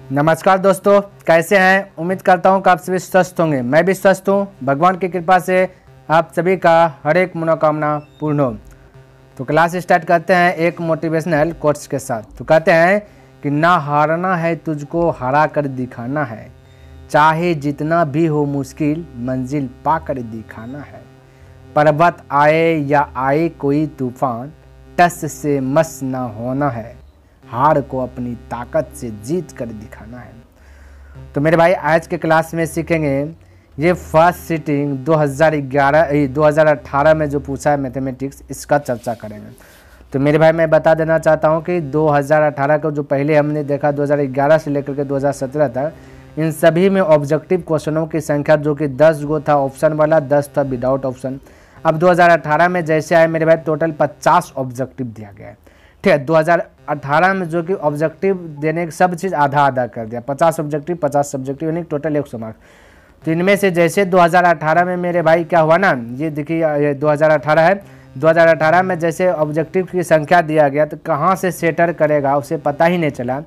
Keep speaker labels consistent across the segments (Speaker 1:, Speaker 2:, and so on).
Speaker 1: नमस्कार दोस्तों, कैसे हैं। उम्मीद करता हूं कि आप सभी स्वस्थ होंगे। मैं भी स्वस्थ हूं। भगवान की कृपा से आप सभी का हर एक मनोकामना पूर्ण हो। तो क्लास स्टार्ट करते हैं एक मोटिवेशनल कोट्स के साथ। तो कहते हैं कि ना हारना है तुझको, हरा कर दिखाना है। चाहे जितना भी हो मुश्किल, मंजिल पा कर दिखाना है। पर्वत आए या आए कोई तूफान, टस से मस ना होना है। हार को अपनी ताकत से जीत कर दिखाना है। तो मेरे भाई आज के क्लास में सीखेंगे ये फर्स्ट सिटिंग 2018 में जो पूछा है मैथमेटिक्स, इसका चर्चा करेंगे। तो मेरे भाई मैं बता देना चाहता हूँ कि 2018 को जो पहले हमने देखा 2011 से लेकर के 2017 तक, इन सभी में ऑब्जेक्टिव क्वेश्चनों की संख्या जो कि 10 गो था ऑप्शन वाला, 10 था विदाउट ऑप्शन। अब 2018 में जैसे आए मेरे भाई टोटल 50 ऑब्जेक्टिव दिया गया है। ठीक है, 2018 में जो कि ऑब्जेक्टिव देने की सब चीज़ आधा आधा कर दिया, 50 ऑब्जेक्टिव 50 सब्जेक्टिव, यानी टोटल 100 मार्क्स। तो इनमें से जैसे 2018 में मेरे भाई क्या हुआ ना, ये देखिए 2018 है, 2018 में जैसे ऑब्जेक्टिव की संख्या दिया गया तो कहाँ से सेटर करेगा उसे पता ही नहीं चला।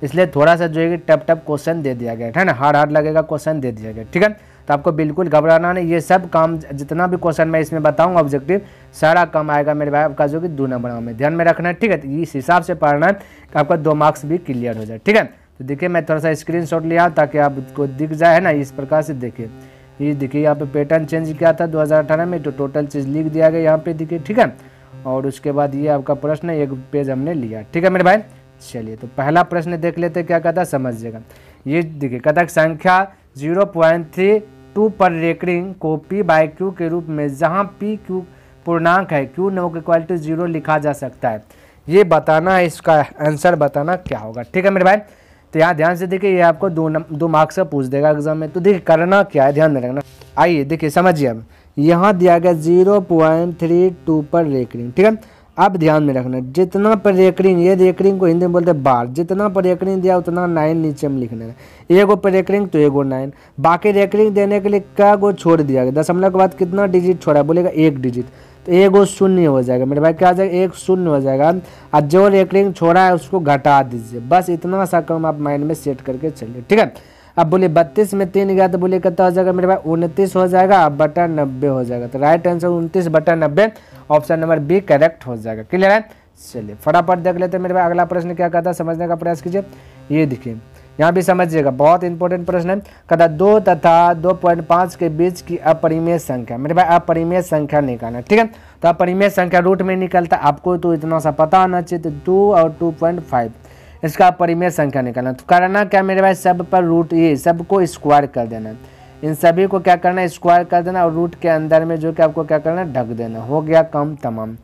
Speaker 1: इसलिए थोड़ा सा जो है टफ टफ क्वेश्चन दे दिया गया है ना, हार्ड लगेगा क्वेश्चन दे दिया गया। ठीक है, तो आपको बिल्कुल घबराना नहीं। ये सब काम जितना भी क्वेश्चन मैं इसमें बताऊंगा ऑब्जेक्टिव, सारा काम आएगा मेरे भाई आपका जो कि 2 नंबर में। ध्यान में रखना है। ठीक है, तो इस हिसाब से पढ़ना है कि आपका 2 मार्क्स भी क्लियर हो जाए। ठीक है, तो देखिए मैं थोड़ा सा स्क्रीनशॉट लिया ताकि आपको दिख जाए ना, इस प्रकार से देखिए। ये देखिए यहाँ पे पैटर्न चेंज किया था 2018 में, तो टोटल चीज़ लिख दिया गया यहाँ पे देखिए। ठीक है, और उसके बाद ये आपका प्रश्न एक पेज हमने लिया। ठीक है मेरे भाई, चलिए तो पहला प्रश्न देख लेते क्या कहता है, समझिएगा। ये देखिए कहता है संख्या 0.32 पर रेकरिंग को P बाई Q के रूप में, जहाँ P Q पूर्णांक है, Q नॉट इक्वल टू 0 लिखा जा सकता है। ये बताना है, इसका आंसर बताना क्या होगा। ठीक है मेरे भाई, तो यहाँ ध्यान से देखिए, ये आपको 2 मार्क्स से पूछ देगा एग्जाम में। तो देखिए करना क्या है, ध्यान में रखना। आइए देखिए समझिए। अब यहाँ दिया गया 0.32 पर रेकरिंग। ठीक है, अब ध्यान में रखना, जितना पर रेकरिंग, ये रेकरिंग को हिंदी में बोलते हैं बार, जितना पर रेकरिंग दिया उतना 9 नीचे में लिखना है। एगो पर रेकरिंग तो एगो 9, बाकी रेकरिंग देने के लिए क्या गो छोड़ दिया गया, दशमलव के बाद कितना डिजिट छोड़ा, बोलेगा 1 डिजिट, तो एगो शून्य हो जाएगा मेरे भाई। क्या आ जाएगा, 1 शून्य हो जाएगा। और जो रेकरिंग छोड़ा है उसको घटा दीजिए, बस इतना सा काम आप माइंड में सेट करके चलिए। ठीक है, अब बोले 32 में 3 गया तो बोले कितना हो जाएगा मेरे भाई, 29 हो जाएगा, अब बटा 90 हो जाएगा। तो right answer 29/90, option number B correct हो जाएगा। क्लियर है, चलिए फटाफट देख लेते हैं मेरे भाई। अगला प्रश्न क्या कहता है, समझने का प्रयास कीजिए। ये देखिए यहाँ भी समझिएगा, बहुत इंपॉर्टेंट प्रश्न है। कहता 2 तथा 2.5 के बीच की अपरिमेय संख्या, मेरे भाई अपरिमेय संख्या निकालना। ठीक है, तो अपरिमेय संख्या रूट में निकलता है, आपको तो इतना सा पता होना चाहिए। तो 2 और 2.5 इसका परिमेय संख्या निकालना। तो करना क्या मेरे भाई, सब पर रूट, ये सबको स्क्वायर कर देना। इन सभी को क्या करना है, स्क्वायर कर देना, और रूट के अंदर में जो कि आपको क्या करना है, ढक देना। हो गया काम तमाम,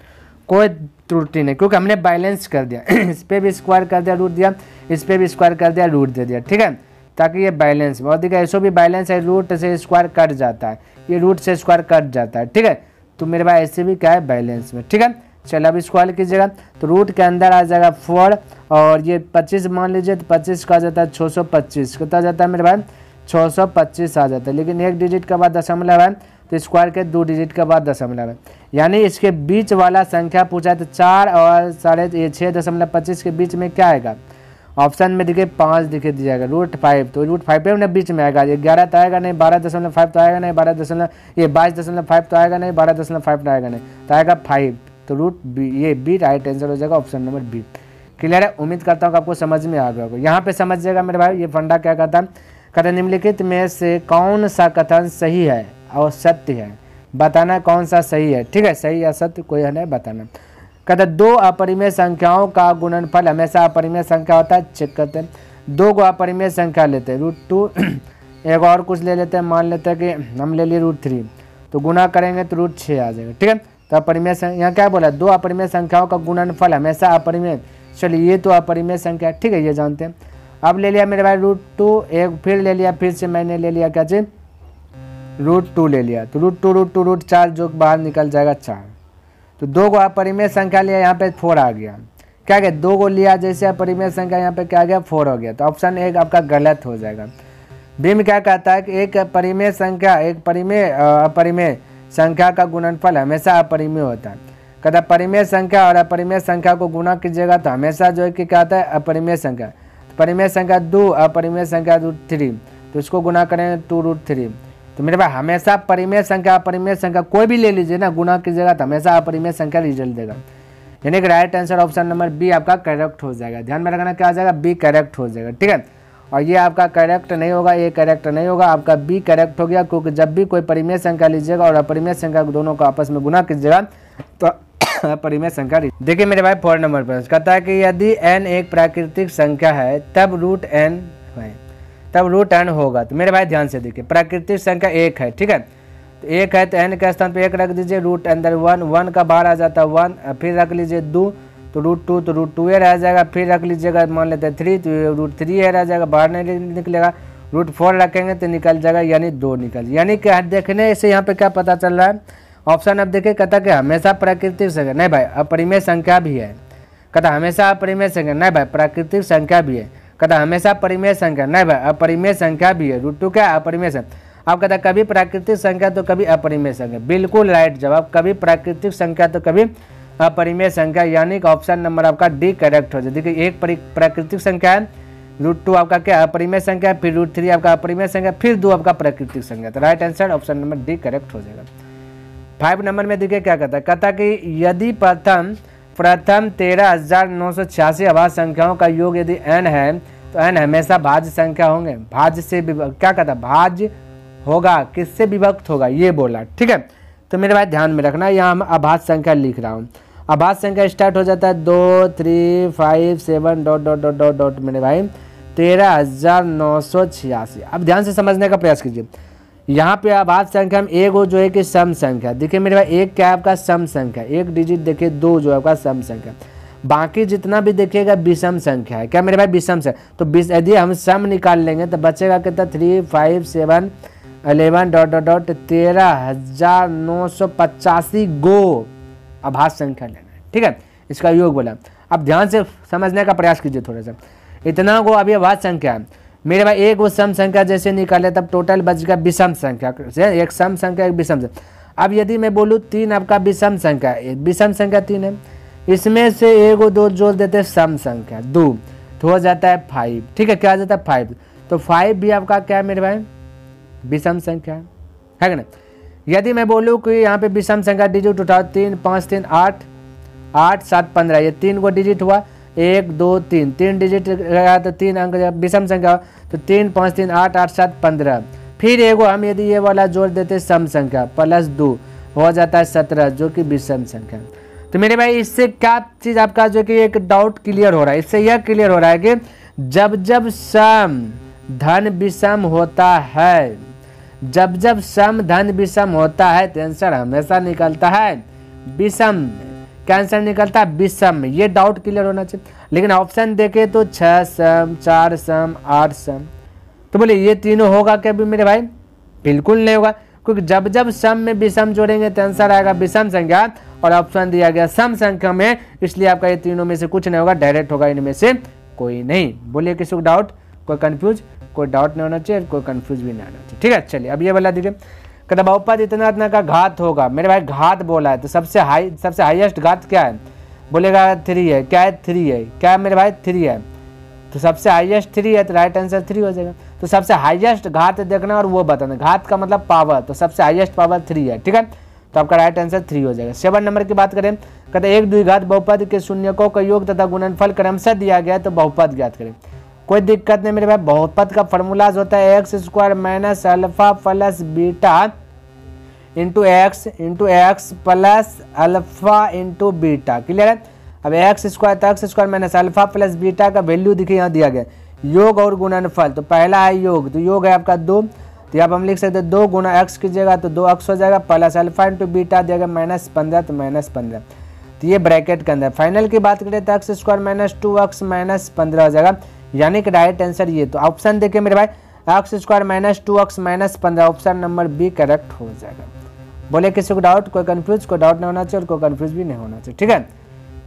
Speaker 1: कोई त्रुटि नहीं, क्योंकि हमने बैलेंस कर दिया। इस पर भी स्क्वायर कर दिया, रूट दिया, इस पर भी स्क्वायर कर दिया, रूट दे दिया। ठीक है, ताकि ये बैलेंस, बहुत देखिए ऐसा भी बैलेंस है, रूट से स्क्वायर कट जाता है, ये रूट से स्क्वायर कट जाता है। ठीक है, तो मेरे भाई ऐसे भी क्या है, बैलेंस में। ठीक है, चलो अब स्क्वायर कीजिएगा, तो रूट के अंदर आ जाएगा 4, और ये 25 मान लीजिए, तो 25 का जाता है 625, कितना जाता है मेरे भाई, 625 आ जाता है। लेकिन 1 डिजिट के बाद दशमलव है, तो स्क्वायर के 2 डिजिट के बाद दशमलव है, यानी इसके बीच वाला संख्या पूछा है। तो 4 और 6.25 के बीच में क्या आएगा, ऑप्शन में देखिए 5 दिखे दिया जाएगा, √5। तो √5 पे ना बीच में आएगा, 11 तो आएगा नहीं, 12.5 तो आएगा नहीं, 22.5 तो आएगा नहीं, 12.5 तो आएगा नहीं, तो आएगा 5। तो रूट बी, ये बी राइट आंसर हो जाएगा, ऑप्शन नंबर बी। क्लियर है, उम्मीद करता हूँ कि आपको समझ में आ गया होगा। यहाँ पे समझिएगा मेरे भाई, ये फंडा क्या कहता है, कहता निम्नलिखित में से कौन सा कथन सही है और सत्य है, बताना कौन सा सही है। ठीक है, सही या सत्य कोई है नहीं, बताना। कहता 2 अपरिमेय संख्याओं का गुणनफल हमेशा अपरिमेय संख्या होता है। चेक करते हैं, 2 को अपरिमेय संख्या लेते हैं, √2, एक और कुछ ले लेते हैं, मान लेते हैं कि हम ले लिए √3, तो गुना करेंगे तो √6 आ जाएगा। ठीक है, तो अपरिमेय संख्या, यहाँ क्या बोला, 2 अपरिमेय संख्याओं का गुणनफल हमेशा अपरिमेय। चलिए ये तो अपरिमेय संख्या, ठीक है, ये जानते हैं। अब ले लिया मेरे भाई √2, एक फिर ले लिया, फिर से मैंने ले लिया क्या चीज, √2 ले लिया, तो √4 जो बाहर निकल जाएगा 4। तो 2 को अपरिमेय संख्या लिया, यहाँ पे 4 आ गया। क्या गया, 2 को लिया जैसे अपरिमेय संख्या, यहाँ पे क्या आ गया, 4 हो गया। तो ऑप्शन 1 आपका गलत हो जाएगा। बी में क्या कहता है कि एक परिमेय संख्या, एक अपरिमेय संख्या का गुणनफल हमेशा अपरिमेय होता है। कहता परिमेय संख्या और अपरिमेय संख्या को गुणा कीजिएगा तो हमेशा जो है कि क्या आता है, अपरिमेय संख्या। परिमेय संख्या 2 अपरिमेय संख्या √3, तो इसको गुना करें 2√3। तो मेरे भाई हमेशा परिमेय संख्या अपरिमेय संख्या कोई भी ले लीजिए ना, गुना कीजिएगा तो हमेशा अपरिमेय संख्या रिजल्ट देगा, यानी कि right answer option number B आपका करेक्ट हो जाएगा। ध्यान में रखना क्या आ जाएगा, बी करेक्ट हो जाएगा, ठीक है। और ये आपका करेक्ट नहीं होगा, ये करेक्ट नहीं होगा, आपका बी करेक्ट हो गया, क्योंकि जब भी कोई परिमेय संख्या लीजिएगा और अपरिमेय संख्या दोनों को आपस में गुना कीजिएगा तो अपरिमेय संख्या। देखिए मेरे भाई 4 नंबर पर कहता है कि यदि n एक प्राकृतिक संख्या है तब रूट n होगा। तो मेरे भाई ध्यान से देखिए, प्राकृतिक संख्या 1 है, ठीक है, तो 1 है तो n के स्थान पर 1 रख दीजिए, रूट अंदर 1 का बाहर आ जाता है 1, फिर रख लीजिए 2 तो √2 तो √2 रह जाएगा, फिर रख लीजिएगा मान लेते हैं 3 तो √3 रह जाएगा, बाहर नहीं निकलेगा, √4 रखेंगे तो निकल जाएगा, यानी 2 निकल, यानी कि देखने से यहाँ पे क्या पता चल रहा है, ऑप्शन अब देखिए कहता कि हमेशा प्राकृतिक संख्या, नहीं भाई अपरिमेय संख्या भी है, कहता हमेशा अपरिमेय संख्या, नहीं भाई प्राकृतिक संख्या भी है, कहता हमेशा परिमेय संख्या, नहीं भाई अपरिमेय संख्या भी है, √2 क्या अपरिमेय संख्या। अब कहता कभी प्राकृतिक संख्या तो कभी अपरिमेय संख्या, बिल्कुल राइट जवाब, कभी प्राकृतिक संख्या तो कभी अपरिमेय संख्या, यानी कि ऑप्शन नंबर आपका डी करेक्ट हो जाए। देखिए एक प्राकृतिक संख्या है, √2 आपका क्या अपरिमेय संख्या, फिर √3 आपका अपरिमेय संख्या, फिर 2 आपका प्राकृतिक संख्या, तो right answer option number D correct हो जाएगा। 5 नंबर में देखिए क्या कहता है, कहता कि यदि प्रथम 13,986 अभाज्य संख्याओं का योग यदि n है तो n हमेशा भाज्य संख्या होंगे, भाज्य से क्या कहता है, भाज्य होगा, किससे विभक्त होगा ये बोला, ठीक है। तो मेरे भाई ध्यान में रखना, यहाँ मैं अभाज्य संख्या लिख रहा हूँ, अभाज्य संख्या स्टार्ट हो जाता है 2 3 5 7 ... मेरे भाई 13,986। अब ध्यान से समझने का प्रयास कीजिए, यहाँ पे अभाज्य संख्या में एक जो है कि सम संख्या, देखिए मेरे भाई एक क्या है आपका सम संख्या, एक डिजिट देखिए 2 जो है आपका सम संख्या, बाकी जितना भी देखिएगा विषम संख्या है, क्या मेरे भाई विषम से, तो यदि हम सम निकाल लेंगे तो बचेगा कितना 3 5 7 11 ... 13,985 गो अभाज्य संख्या लेना है, ठीक है, इसका योग बोला। अब ध्यान से समझने का प्रयास कीजिए थोड़ा सा, इतना गो अभी अभाज्य संख्या है मेरे भाई, एक वो सम संख्या जैसे निकाले तब टोटल बच गया विषम संख्या, एक सम संख्या एक विषम संख्या। अब यदि मैं बोलूँ 3 आपका विषम संख्या, विषम संख्या 3 है, इसमें से एक वो 2 जोड़ देते हैं सम संख्या 2, तो हो जाता है 5, ठीक है, क्या आ जाता है 5, तो 5 भी आपका क्या है मेरे भाई विषम संख्या है ना। यदि मैं बोलूँ कि यहाँ पे विषम संख्या डिजिट उठाओ 3 5 3 8 8 7 15, ये 3 को डिजिट हुआ, 1 2 3 3 डिजिट रहा तो 3 अंक विषम संख्या, तो 3 5 3 8 8 7 15, फिर एगो हम यदि ये वाला जोड़ देते सम संख्या +2 हो जाता है 17 जो कि विषम संख्या। तो मेरे भाई इससे क्या चीज़ आपका जो कि एक डाउट क्लियर हो रहा है, इससे यह क्लियर हो रहा है कि जब जब सम धन विषम होता है, जब जब सम धन विषम होता है तो आंसर हमेशा निकलता है विषम, क्या आंसर निकलता है विषम में, ये डाउट क्लियर होना चाहिए। लेकिन ऑप्शन देखे तो 6 सम 4 सम 8 सम, तो बोले ये तीनों होगा क्या भी मेरे भाई, बिल्कुल नहीं होगा, क्योंकि जब जब सम में विषम जोड़ेंगे तो आंसर आएगा विषम संख्या, और ऑप्शन दिया गया सम संख्या में, इसलिए आपका ये तीनों में से कुछ नहीं होगा, डायरेक्ट होगा इनमें से कोई नहीं। बोलिए किसी को डाउट, कोई कंफ्यूज, कोई डाउट नहीं होना चाहिए, कोई कंफ्यूज भी नहीं होना चाहिए, ठीक है। चलिए अब ये वाला देखिए, कहता बहुपद इतना इतना का घात होगा, मेरे भाई घात बोला है तो सबसे हाईएस्ट घात क्या है, बोलेगा 3 है, क्या है 3 है, क्या है मेरे भाई 3 है, तो सबसे हाईएस्ट 3 है, तो राइट आंसर 3 हो जाएगा। तो सबसे हाईएस्ट घात देखना और वो बताना, घात का मतलब पावर, तो सबसे हाईएस्ट पावर 3 है, ठीक है, तो आपका राइट आंसर 3 हो जाएगा। 7 नंबर की बात करें, कहते 1 द्विघात बहुपद के शून्यकों का योग तथा गुणनफल क्रमशः दिया गया तो बहुपद ज्ञात करें। कोई दिक्कत नहीं मेरे भाई, बहुपद का फॉर्मूलाज होता है x² - alpha plus beta into x plus alpha into beta, clear है। अब x² - अल्फा प्लस बीटा का वैल्यू देखिए यहाँ दिया गया, योग और गुणनफल, तो पहला है योग, तो योग है आपका 2, तो यहाँ हम लिख सकते हैं 2 गुना x कीजिएगा तो 2x हो जाएगा, प्लस अल्फा इंटू बीटा दिया गया -15, तो -15, तो ये ब्रैकेट के अंदर। फाइनल की बात करें तो x² - 2x - 15 हो जाएगा, यानी कि राइट आंसर ये, तो ऑप्शन देखिए मेरे भाई x² - 2x - 15, option number B correct हो जाएगा। बोले किसी को डाउट, कोई कंफ्यूज, कोई डाउट नहीं होना चाहिए और कोई कंफ्यूज भी नहीं होना चाहिए, ठीक है।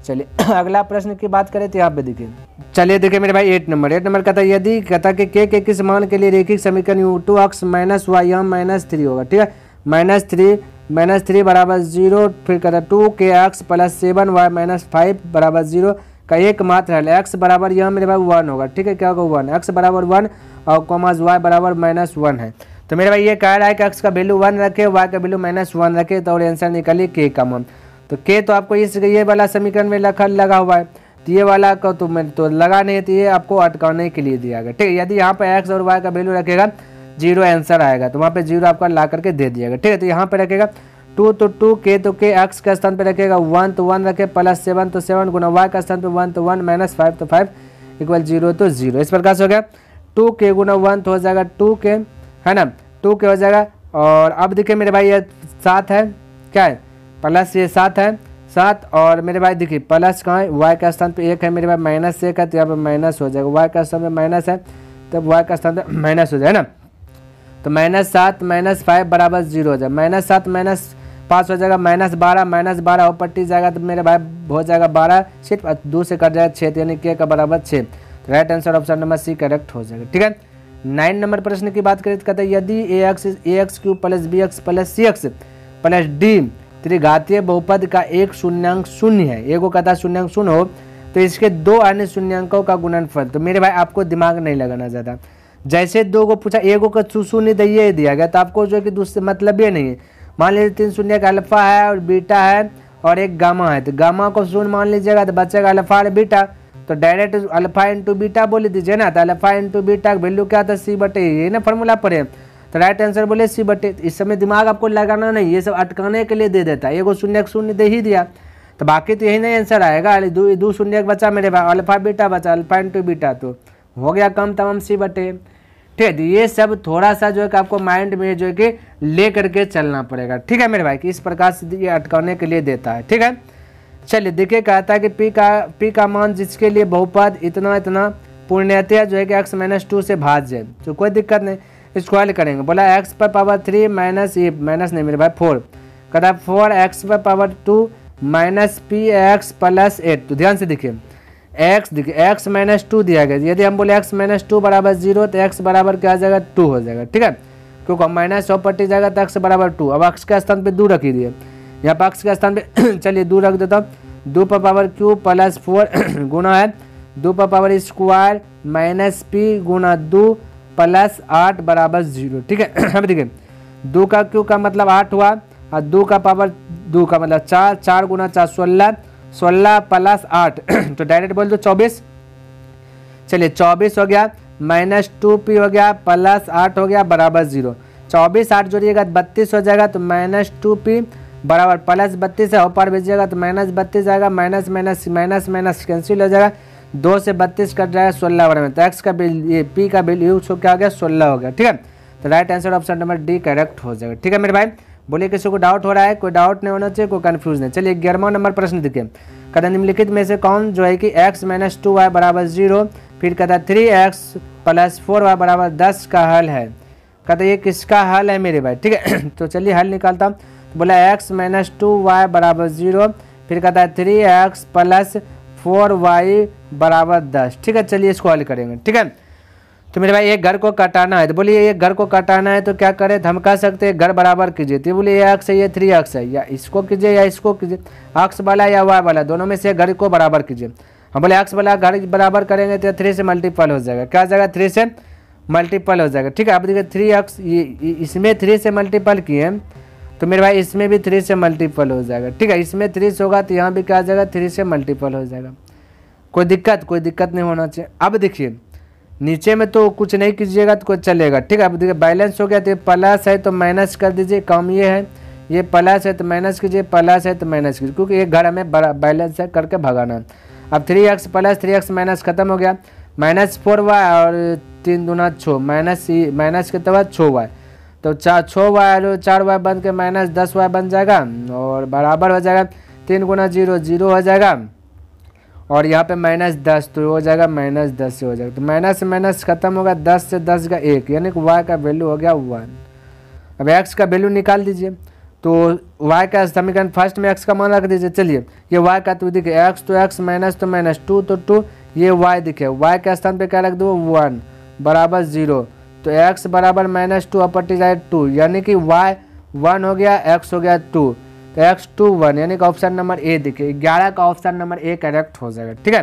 Speaker 1: चलिए अगला प्रश्न की बात करें तो यहाँ पे देखिए, चलिए देखिए मेरे भाई 8 नंबर कहता है यदि कहता कि k के किस मान के लिए रैखिक समीकरण u2x - y -3 होगा, ठीक है, -3 बराबर 0, फिर कहता 2kx + 7y - 5 बराबर 0, का एकमात्र हल। एक्स बराबर यहाँ मेरे भाई 1 होगा, ठीक है, क्या होगा 1, एक्स बराबर 1 और कॉमास वाई बराबर -1 है। तो मेरे भाई ये कह रहा है कि एक्स का वैल्यू 1 रखे, वाई का वैल्यू -1 रखे, तो और आंसर निकालिए के का मान। तो के तो आपको इस ये वाला समीकरण में लगा हुआ है, तो ये वाला को तो लगा नहीं, तो ये आपको अटकाने के लिए दिया गया, ठीक है। यदि यहाँ पे एक्स और वाई का वैल्यू रखेगा 0 आंसर आएगा, तो वहाँ पे 0 आपका ला करके दे दिएगा, ठीक है। तो यहाँ पे रखेगा 2 तो 2, के तो के, एक्स का स्थान पे रखेगा 1 तो 1 रखे, +7 तो 7 गुना वाई का स्थान पे 1 तो 1 -5 तो 5 = 0 तो 0। इस प्रकार से हो गया 2k गुना 1 तो हो जाएगा 2k, है ना, 2k हो जाएगा। और अब देखिए मेरे भाई ये 7 है, क्या है प्लस, ये 7 है 7, और मेरे भाई देखिए प्लस कहाँ है, वाई का स्थान पे 1 है मेरे भाई, -1 है, तो यहाँ पे माइनस हो जाएगा, वाई का स्थान पे माइनस है, तब वाई का स्थान पे माइनस हो जाए ना। तो -7 -5 बराबर 0 हो जाएगा, -7 -5 हो जाएगा, -12 और पट्टी जाएगा, तो मेरे भाई हो जाएगा 12, सिर्फ 2 से कट जाएगा 6, यानी के का बराबर 6। तो right answer option number C correct हो जाएगा, ठीक है। 9 नंबर प्रश्न की बात करें तो कहते हैं यदि ax³ + bx + cx + d त्रिघातीय बहुपद का एक शून्यांक शून्य है, एगो कहता शून्यांक शून्य हो, तो इसके 2 अन्य शून्यांकों का गुणनफल। तो मेरे भाई आपको दिमाग नहीं लगाना ज़्यादा, जैसे 2 को पूछा, एगो का शून्य ये दिया गया, तो आपको जो है कि दूसरे मतलब ये नहीं है। मान लीजिए 3 शून्य का अल्फा है और बीटा है और एक गामा है, तो गामा को शून्य मान लीजिएगा, तो बचेगा अल्फा और बीटा, तो डायरेक्ट अल्फा इंटू बीटा बोल दीजिए ना, तो अल्फा इंटू बीटा का वैल्यू क्या था c/a, ये ना फॉर्मूला पढ़े, तो राइट आंसर बोले c/a। इस समय दिमाग आपको लगाना नहीं, ये सब अटकाने के लिए दे देता है, एगो शून्य दे ही दिया, तो बाकी तो यही नहीं आंसर आएगा। 2 शून्य बचा मेरे भाई, अल्फा बीटा बचा, अल्फा इंटू बीटा, तो हो गया कम तमाम c/a, ठीक है। ये सब थोड़ा सा जो है कि आपको माइंड में जो है कि ले करके चलना पड़ेगा, ठीक है मेरे भाई, कि इस प्रकार से ये अटकाने के लिए देता है, ठीक है। चलिए देखिए, कहता है कि p का मान जिसके लिए बहुपद इतना पूर्णतः जो है कि x-2 से भाज्य है, तो कोई दिक्कत नहीं, इसको हल करेंगे। बोला x⁻³ माइनस ये माइनस नहीं मेरे भाई 4, कहता 4x⁻2 - px + 8। तो ध्यान से देखिए x, देखिए x-2 दिया गया, यदि हम बोले x-2 बराबर 0, तो x बराबर क्या आ जाएगा 2 हो जाएगा, ठीक है, क्योंकि -100 पट्टी जाएगा तो x बराबर 2। अब x के स्थान पे 2 रख दीजिए, यहाँ पर x के स्थान पे चलिए 2 रख देता हूँ, 2⁻³ + 4 गुना है 2⁻² - p गुना 2 + 8 बराबर 0, ठीक है। अब देखिए 2 का क्यू का मतलब 8 हुआ, और 2 का पावर 2 का मतलब 4, 4 गुना 4 16, 16 + 8 तो डायरेक्ट बोल दो 24। चलिए 24 हो गया, -2p हो गया, +8 हो गया बराबर 0। 24 8 जोड़िएगा 32 हो जाएगा, तो -2p बराबर +32 है, ऊपर भेजिएगा तो -32 आएगा, माइनस कैंसिल हो जाएगा, 2 से 32 कट जाएगा 16 बराबर में, तो एक्स का ये पी का वैल्यू क्या हो गया 16 हो गया, ठीक है। तो right answer option number D correct हो जाएगा, ठीक है मेरे भाई। बोलिए किसी को डाउट हो रहा है, कोई डाउट नहीं होना चाहिए, कोई कंफ्यूज नहीं। चलिए 11वां नंबर प्रश्न देखिए, कहता निम्नलिखित में से कौन जो है कि x-2y बराबर 0, फिर कहता 3x + 4y बराबर 10 का हल है। कहता ये किसका हल है मेरे भाई, ठीक है। तो चलिए हल निकालता हूँ, तो बोला x-2y बराबर 0, फिर कहता है 3x + 4y बराबर 10, ठीक है। चलिए इसको हल करेंगे, ठीक है। तो मेरे भाई एक घर को काटाना है, तो बोलिए एक घर को काटाना है तो क्या करें, हम कह सकते हैं घर बराबर कीजिए, तो बोलिए ये x है ये 3x है, या इसको कीजिए या इसको कीजिए, x वाला या y वाला, दोनों में से घर को बराबर कीजिए। हम बोले x वाला घर बराबर करेंगे तो 3 से मल्टीपल हो जाएगा, क्या हो जाएगा 3 से मल्टीपल हो जाएगा, ठीक है। अब देखिए 3x ये इसमें 3 से मल्टीपल किए, तो मेरे भाई इसमें भी 3 से मल्टीपल हो जाएगा, ठीक है। इसमें 3 से होगा तो यहाँ भी क्या आ जाएगा 3 से मल्टीपल हो जाएगा, कोई दिक्कत नहीं होना चाहिए। अब देखिए नीचे में तो कुछ नहीं कीजिएगा तो कोई चलेगा, ठीक है। अब देखिए बैलेंस हो गया, तो ये प्लस है तो माइनस कर दीजिए, कम ये है, ये प्लस है तो माइनस कीजिए, प्लस है तो माइनस कीजिए, क्योंकि एक घर हमें बैलेंस है करके भगाना है। अब 3x + 3x माइनस खत्म हो गया, -4y और 3 दूना 6, माइनस के बाद 6y, तो 6y और 4y बन के -10y बन जाएगा, और बराबर हो जाएगा 3 गुना 0 0 हो जाएगा, और यहाँ पे -10 तो हो जाएगा -10 से हो जाएगा, तो माइनस से माइनस खत्म होगा, 10 से 10 का 1, यानी कि y का वैल्यू हो गया 1। अब x का वैल्यू निकाल दीजिए, तो y का समीकरण फर्स्ट में x का मान रख दीजिए। चलिए ये y का तो देखिए x तो x माइनस तो माइनस 2 तो 2, ये y दिखे, y के स्थान पे क्या रख दो 1 बराबर 0, तो x बराबर -2 अपटी जाए 2, यानी कि y 1 हो गया, x हो गया 2, तो x 2 1, यानी कि ऑप्शन नंबर ए देखिए 11 का ऑप्शन नंबर ए करेक्ट हो जाएगा, ठीक है।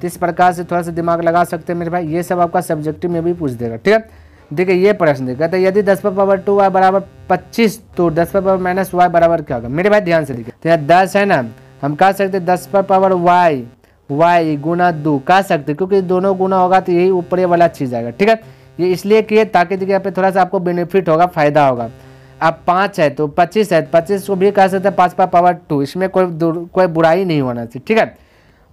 Speaker 1: तो इस प्रकार से थोड़ा सा दिमाग लगा सकते हैं मेरे भाई, ये सब आपका सब्जेक्टिव में भी पूछ देगा। ठीक है, देखिए ये प्रश्न देखा तो यदि 10 पर पावर 2y बराबर 25 तो 10 पर पावर माइनस y बराबर क्या होगा मेरे भाई, ध्यान से देखिए। तो यहाँ 10 है ना, हम कह सकते 10 पर पावर y गुना 2 कह सकते, क्योंकि दोनों गुना होगा तो यही ऊपर वाला चीज आएगा। ठीक है, ये इसलिए किए ताकि देखिए यहाँ पे थोड़ा सा आपको बेनिफिट होगा, फायदा होगा। अब 5 है तो 25 है, 25 को भी कह सकते हैं 5 पर पावर 2, इसमें कोई बुराई नहीं होना चाहिए। ठीक है,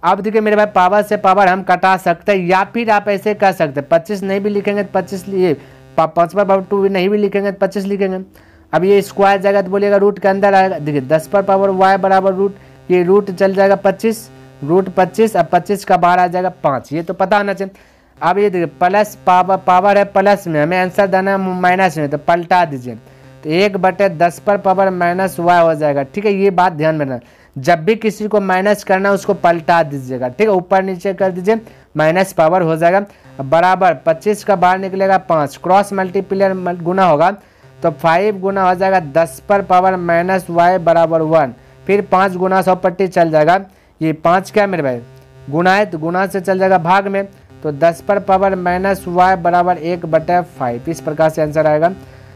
Speaker 1: अब देखिए मेरे भाई पावर से पावर हम कटा सकते हैं, या फिर आप ऐसे कह सकते हैं 25 नहीं भी लिखेंगे तो 25 लिए 5 पर पावर 2 नहीं भी लिखेंगे तो 25 लिखेंगे। अब ये स्क्वायर जाएगा तो बोलिएगा रूट के अंदर आएगा। देखिए 10 पर पावर y बराबर रूट, ये रूट चल जाएगा 25, रूट 25, अब 25 का बाहर आ जाएगा 5, ये तो पता होना चाहिए। अब ये देखिए प्लस पावर है प्लस में, हमें आंसर देना है माइनस में, तो पलटा दीजिए तो 1/10 पर पावर माइनस y हो जाएगा। ठीक है, ये बात ध्यान में रखना, जब भी किसी को माइनस करना उसको पलटा दीजिएगा। ठीक है, ऊपर नीचे कर दीजिए, माइनस पावर हो जाएगा बराबर 25 का बाहर निकलेगा 5, क्रॉस मल्टीप्लियर गुना होगा तो 5 गुना हो जाएगा 10 पर पावर माइनस y बराबर 1, फिर 5 गुना 100 पट्टी चल जाएगा। ये 5 क्या मेरे भाई गुना है तो गुना से चल जाएगा भाग में, तो 10 पर पावर माइनस y बराबर 1/5, इस प्रकार से आंसर आएगा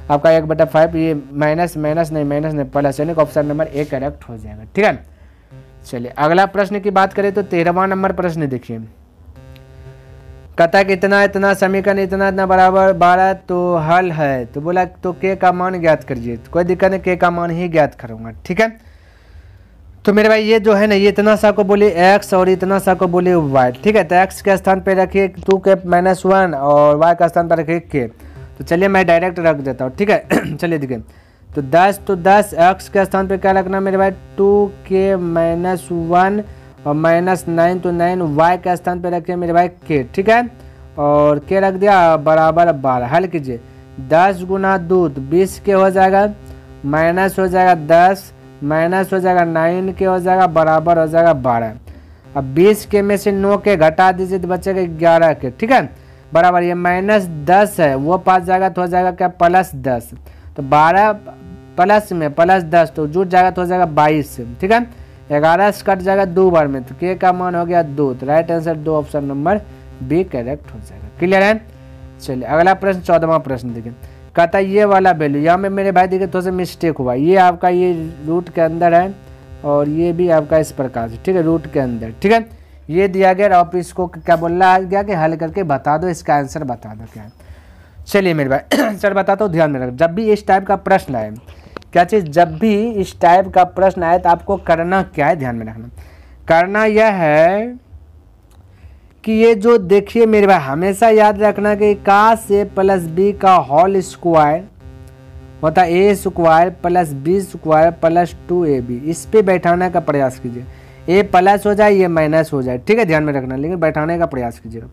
Speaker 1: आपका 1/5। ये माइनस नहीं प्लस, यानी ऑप्शन नंबर ए करेक्ट हो जाएगा। ठीक है, चलिए अगला प्रश्न की बात करें तो 13वां नंबर प्रश्न देखिए, कहता कि इतना समीकरण इतना बराबर 12 तो हल है, तो बोला तो के का मान ज्ञात करिए। तो कोई दिक्कत नहीं, के का मान ही ज्ञात करूंगा। ठीक है, तो मेरे भाई ये जो है ना, ये इतना सा को बोले x और इतना सा को बोले y। ठीक है, तो x के स्थान पे रखिए 2k-1 और y का स्थान पर रखिए k। तो चलिए मैं डायरेक्ट रख देता हूँ। ठीक है, चलिए देखिए तो 10 x के स्थान पे क्या रखना मेरे भाई 2k-1 और -9 तो 9, y के स्थान पे रखिए मेरे भाई k। ठीक है, और k रख दिया बराबर 12, हल कीजिए 10 गुना 2 तो 20 के हो जाएगा, माइनस हो जाएगा 10, माइनस हो जाएगा 9 के हो जाएगा, बराबर हो जाएगा 12। अब 20 के में से 9 के घटा दीजिए तो बचेगा 11 के। ठीक है, बराबर ये -10 है वो पास जाएगा तो हो जाएगा क्या +10, तो 12 प्लस में +10 तो जुट जाएगा तो हो जाएगा 22। ठीक है, 11 से कट जाएगा 2 बार में, तो के का मान हो गया 2, तो right answer 2 option number B correct हो जाएगा। क्लियर है, चलिए अगला प्रश्न 14वां प्रश्न देखिए, कहता ये वाला वैल्यू यहाँ में मेरे भाई देखिए थोड़ा सा मिस्टेक हुआ, ये आपका ये रूट के अंदर है और ये भी आपका इस प्रकार से। ठीक है, रूट के अंदर। ठीक है, ये दिया गया, आप इसको क्या बोल रहा गया कि हल करके बता दो, इसका आंसर बता दो क्या है। चलिए मेरे भाई आंसर बताता हूँ, ध्यान में रख, जब भी इस टाइप का प्रश्न आए, क्या चीज़ जब भी इस टाइप का प्रश्न आए तो आपको करना क्या है, ध्यान में रखना। करना यह है कि ये जो देखिए मेरे भाई हमेशा याद रखना कि का से प्लस बी का होल स्क्वायर होता है A square plus B square plus 2ab, इस पे बैठाने का प्रयास कीजिए। ए प्लस हो जाए ये माइनस हो जाए, ठीक है, ध्यान में रखना, लेकिन बैठाने का प्रयास कीजिएगा।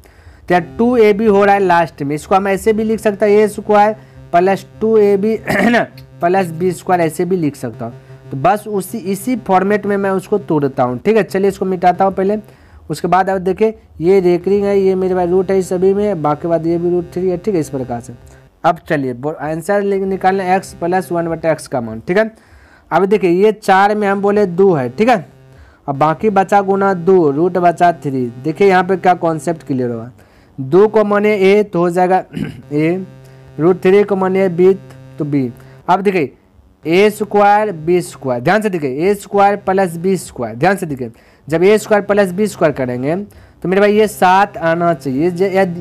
Speaker 1: तो यार 2ab हो रहा है लास्ट में, इसको हम ऐसे भी लिख सकते हैं ए स्क्वायर प्लस 2ab है ना प्लस बी स्क्वायर, ऐसे भी लिख सकता हूँ। तो बस इसी फॉर्मेट में मैं उसको तोड़ता हूँ। ठीक है, चलिए इसको मिटाता हूँ पहले, उसके बाद अब देखिए ये रेकरिंग है, ये मेरे भाई रूट है इस सभी में, बाकी बाद ये भी √3 है। ठीक है, इस प्रकार से अब चलिए आंसर निकालना x + 1/x का मान। ठीक है, अब देखिए ये 4 में हम बोले 2 है। ठीक है, अब बाकी बचा गुना 2 रूट बचा 3। देखिए यहाँ पे क्या कॉन्सेप्ट क्लियर होगा, 2 को माने a तो हो जाएगा a, √3 को माने b तो b। अब देखिए a स्क्वायर b स्क्वायर, ध्यान से देखिए a square plus b square, ध्यान से देखिए जब a square plus b square करेंगे तो मेरे भाई ये 7 आना चाहिए।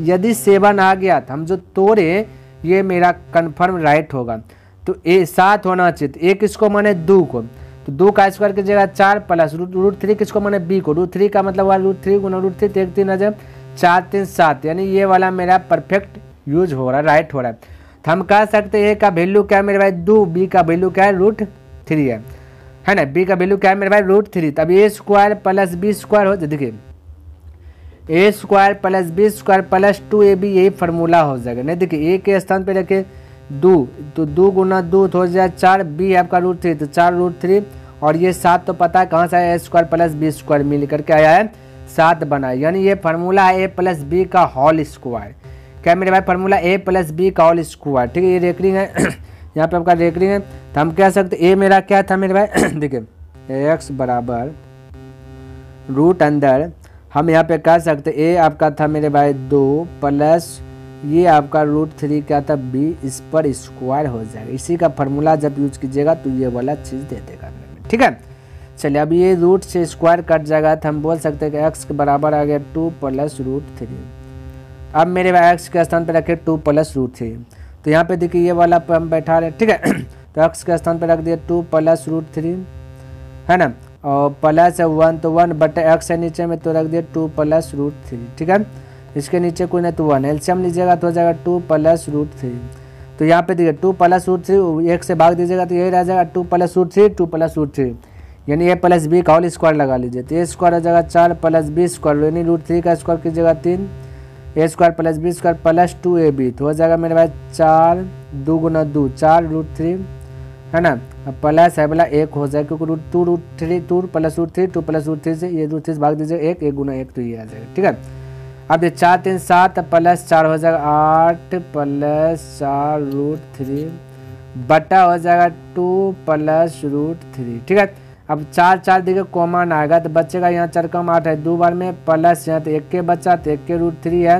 Speaker 1: यदि 7 आ गया तो हम जो तोड़े ये मेरा कंफर्म राइट होगा, तो ए 7 होना चाहिए। तो a किसको माने 2 को, तो 2 का स्क्वायर की जगह 4 प्लस √3 किसको माने b को, √3 का मतलब हुआ √3 गुना √3 तो 1 3 आ जाए 4 3 7, यानी ये वाला मेरा परफेक्ट यूज हो रहा है, राइट हो रहा है। तो हम कह सकते हैं a का वैल्यू क्या है मेरे भाई 2, b का वैल्यू क्या है √3 है ना, b का वैल्यू क्या है मेरे भाई √3। तब a square plus b square हो, देखिए a square plus b square plus 2ab, यही फार्मूला हो जाएगा। नहीं देखिए a के स्थान पे रखे 2, तो 2 गुना 2 तो हो जाए 4, b आपका √3 तो 4 √3 और ये 7 तो पता है कहाँ से आया, a square plus b square मिल करके आया है 7 बना, यानी ये फार्मूला है a प्लस बी का होल स्क्वायर। क्या मेरे भाई फार्मूला a प्लस बी का होल स्क्वायर। ठीक है, ये रेकरिंग है यहाँ पे आपका रेकरिंग है, तो हम कह सकते a मेरा क्या था मेरे भाई देखिए x बराबर रूट अंदर हम यहाँ पे कह सकते ए आपका था मेरे भाई 2 प्लस ये आपका √3 क्या था b इस पर स्क्वायर हो जाएगा। इसी का फार्मूला जब यूज कीजिएगा तो ये वाला चीज़ दे देगा, ठीक है। चलिए अब ये रूट से स्क्वायर कट जाएगा तो हम बोल सकते हैं कि x के बराबर आ गया 2 प्लस √3। अब मेरे भाई x के स्थान पर रखे 2 प्लस √3, तो यहाँ पे देखिए ये वाला पे हम बैठा रहे, ठीक है। तो x के स्थान पर रख दिया 2 प्लस √3 है ना, और प्लस 1 तो 1 बटे x है नीचे में तो रख दिया 2 प्लस √3, ठीक है। इसके नीचे कोई नहीं तो 1 एलसीएम लीजिएगा तो हो जाएगा 2 प्लस √3। तो यहाँ पे देखिए 2 प्लस √3 1 से भाग दीजिएगा तो यही रह जाएगा 2 प्लस √3 2 प्लस √3 यानी a प्लस b का होल स्क्वायर लगा लीजिए तो a स्क्वायर हो जाएगा 4 प्लस b स्क्वायर यानी √3 का स्क्वायर कीजिएगा 3 a square plus b square plus 2ab तो हो जाएगा मेरे भाई 4 2 गुना 2 4 √3 है ना, प्लस है बोला 1 हो जाएगा क्योंकि 2 प्लस √3 2 प्लस √3 से ये √3 भाग दीजिए 1 गुना 1 तो ये आ जाएगा, ठीक है। अब ये 4 3 7 प्लस 4 हो जाएगा 8 प्लस 4 √3 बटा हो जाएगा 2 प्लस √3, ठीक है। अब 4 4 देखिए कॉमन आएगा तो बचेगा यहाँ 4 कम 8 है 2 बार में प्लस यहाँ तो 1 के बचा तो 1 के √3 है।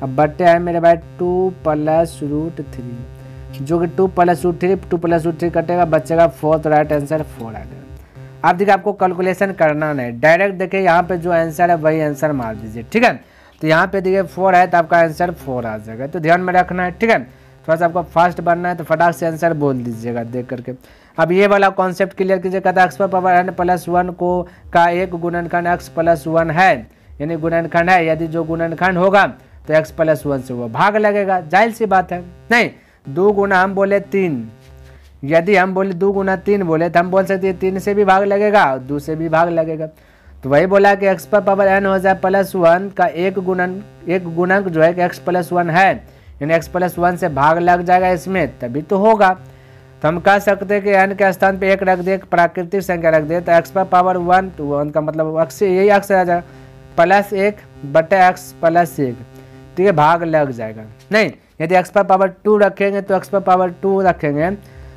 Speaker 1: अब बटे है मेरे भाई 2 प्लस √3 जो कि 2 प्लस √3 कटेगा बचेगा 4 तो राइट आंसर 4 आ गया। अब देखिए आपको कैलकुलेशन करना नहीं, डायरेक्ट देखिए यहाँ पे जो आंसर है वही आंसर मार दीजिए, ठीक है। तो यहाँ पे देखिए 4 है तो आपका आंसर 4 आ जाएगा, तो ध्यान में रखना है, ठीक है। थोड़ा सा आपको फास्ट बनना है तो फटाक से आंसर बोल दीजिएगा देख करके। अब ये वाला कॉन्सेप्ट क्लियर कीजिएगा, तो x पावर n प्लस 1 को का एक गुणनखंड x प्लस 1 है यानी गुणनखंड है, यदि जो गुणनखंड होगा तो x प्लस 1 से वो भाग लगेगा, जाहिर सी बात है। नहीं 2 गुना हम बोले 3, यदि हम बोले 2 गुना 3 बोले तो हम बोल सकते हैं 3 से भी भाग लगेगा और 2 से भी भाग लगेगा। तो वही बोला कि x पावर n हो जाए प्लस 1 का एक गुणक जो है कि x प्लस 1 है यानी x प्लस 1 से भाग लग जाएगा इसमें तभी तो होगा। तो हम कह सकते हैं कि n के स्थान पे 1 रख दे, प्राकृतिक संख्या रख दे तो x पावर 1 तो 1 का मतलब x यही x आ जाएगा प्लस 1 बटे x प्लस 1, ठीक है, भाग लग जाएगा। नहीं यदि x पावर 2 रखेंगे तो x पावर 2 रखेंगे,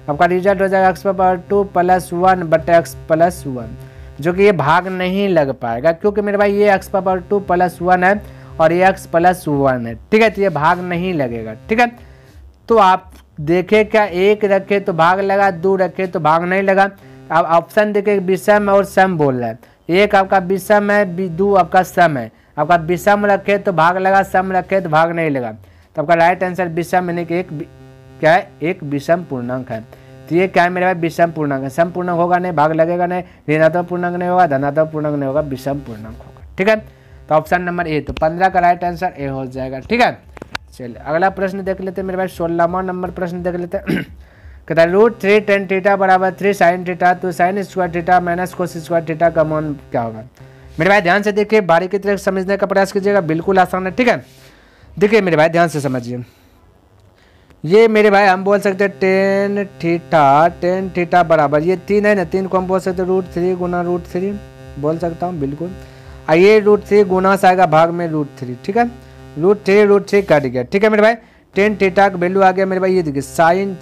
Speaker 1: आपका रिजल्ट हो जाएगा x पावर 2 प्लस 1 बटे x प्लस 1 जो कि ये भाग नहीं लग पाएगा क्योंकि मेरे भाई ये x पावर 2 प्लस 1 है और ये x प्लस 1 है, ठीक है। तो ये भाग नहीं लगेगा, ठीक है। तो आप देखें क्या 1 रखे तो भाग लगा, 2 रखे तो भाग नहीं लगा। अब ऑप्शन देखे विषम और सम बोल रहा है, 1 आपका विषम है 2 आपका सम है, आपका विषम रखे तो भाग लगा, सम रखे तो भाग नहीं लगा। तो आपका राइट आंसर विषम यानी कि एक क्या है, एक विषम पूर्णांक है। तो ये क्या है मेरे भाई विषम पूर्णांक है, सम पूर्णांक होगा नहीं, भाग लगेगा नहीं, ऋणात्मक पूर्णांक नहीं होगा, धनात्मक पूर्णांक नहीं होगा, विषम पूर्णांक होगा, ठीक है। तो ऑप्शन नंबर ए, तो 15 का राइट आंसर ए हो जाएगा, ठीक है। चलिए अगला प्रश्न देख लेते हैं मेरे भाई, 16वां नंबर प्रश्न देख लेते हैं। कहता है √3 tan थीटा बराबर 3 sin थीटा, तो sin square theta minus cos square theta का मान क्या होगा। मेरे भाई ध्यान से देखिए, बारीकी तरह समझने का प्रयास कीजिएगा, बिल्कुल आसान है, ठीक है। देखिए मेरे भाई ध्यान से समझिए, ये मेरे भाई हम बोल सकते हैं tan थीटा बराबर ये 3 है ना, 3 को हम बोल सकते हैं √3 गुना √3 बोल सकता हूँ, बिल्कुल। ये √3 गुना से आएगा भाग में √3, ठीक है, √3 कट गया, ठीक है मेरे भाई। tan थीटा का वैल्यू आ गया मेरे भाई, ये देखिए